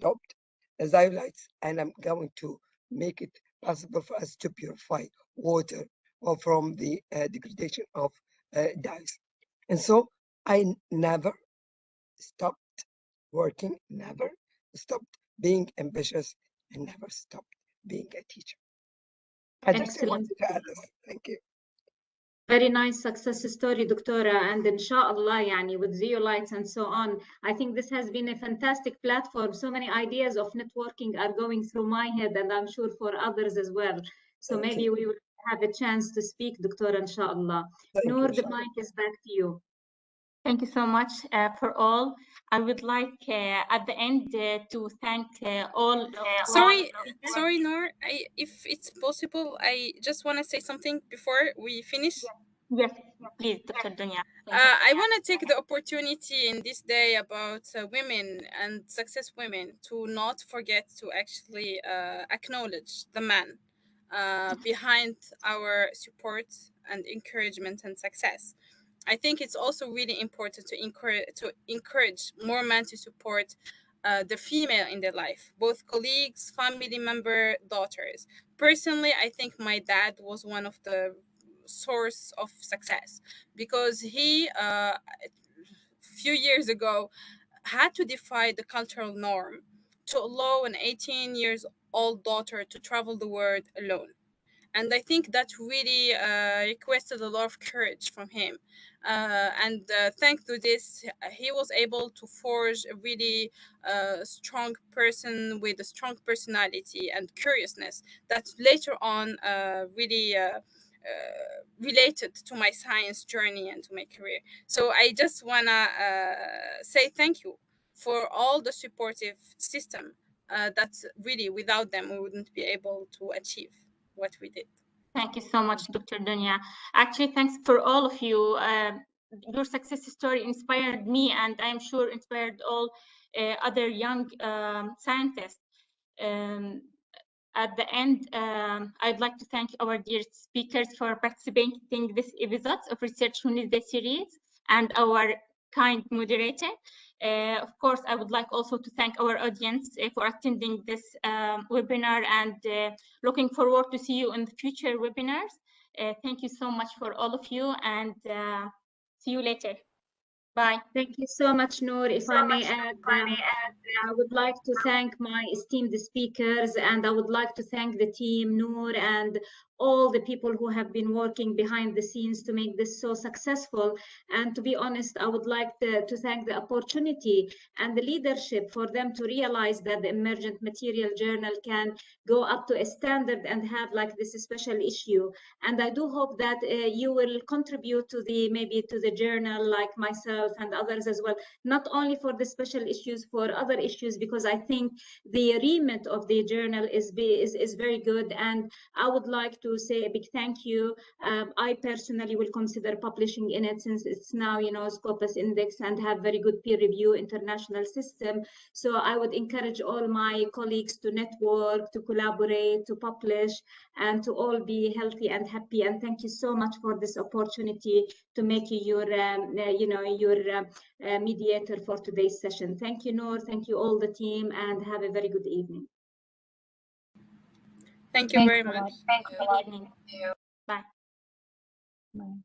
S6: doped zeolites, and I'm going to make it possible for us to purify water or from the degradation of dyes. And so I never stopped working, never stopped being ambitious, and never stopped being a teacher. I just wanted to add this. Thank you.
S2: Very nice success story, Doctora, and inshallah, yani, with zeolites and so on. I think this has been a fantastic platform. So many ideas of networking are going through my head, and I'm sure for others as well. So
S6: Thank
S2: maybe
S6: you.
S2: we will have a chance to speak, Doctora, inshallah.
S6: Thank you,
S2: Noor, the
S6: inshallah.
S2: mic is back to you.
S1: Thank you so much for all. I would like at the end to thank all.
S5: Sorry, Noor. If it's possible, I just want to say something before we finish.
S1: Yes, please, Dr. Dunya.
S5: I want to take the opportunity in this day about women and success women to not forget to actually acknowledge the man behind our support and encouragement and success. I think it's also really important to encourage more men to support the female in their life, both colleagues, family member, daughters. Personally, I think my dad was one of the source of success because he few years ago had to defy the cultural norm to allow an 18 years old daughter to travel the world alone. And I think that really requested a lot of courage from him. And thanks to this, he was able to forge a really strong person with a strong personality and curiousness that later on really related to my science journey and to my career. So I just wanna say thank you for all the supportive system that really without them we wouldn't be able to achieve what we did.
S1: Thank you so much, Dr. Dunya. Actually, thanks for all of you. Your success story inspired me, and I'm sure inspired all other young scientists. Um, at the end, I'd like to thank our dear speakers for participating in this episode of Research Wednesday series and our kind moderator. Of course, I would like also to thank our audience for attending this webinar and looking forward to see you in the future webinars. Thank you so much for all of you and see you later. Bye.
S2: Thank you so much, Noor. If I may add, I would like to thank my esteemed speakers, and I would like to thank the team, Noor, and all the people who have been working behind the scenes to make this so successful. And to be honest, I would like to thank the opportunity and the leadership for them to realize that the Emergent Material Journal can go up to a standard and have like this special issue. And I do hope that you will contribute to maybe to the journal, like myself and others as well, not only for the special issues, for other issues, because I think the remit of the journal is very good. And I would like to say a big thank you. I personally will consider publishing in it, since it's now, Scopus Index and have very good peer review international system. So I would encourage all my colleagues to network, to collaborate, to publish, and to all be healthy and happy. And thank you so much for this opportunity to make you your mediator for today's session. Thank you, Noor. Thank you all the team, and have a very good evening.
S5: Thank you
S3: Thanks
S5: very
S3: a
S5: much.
S3: lot.
S1: Good evening. Bye.
S3: Bye.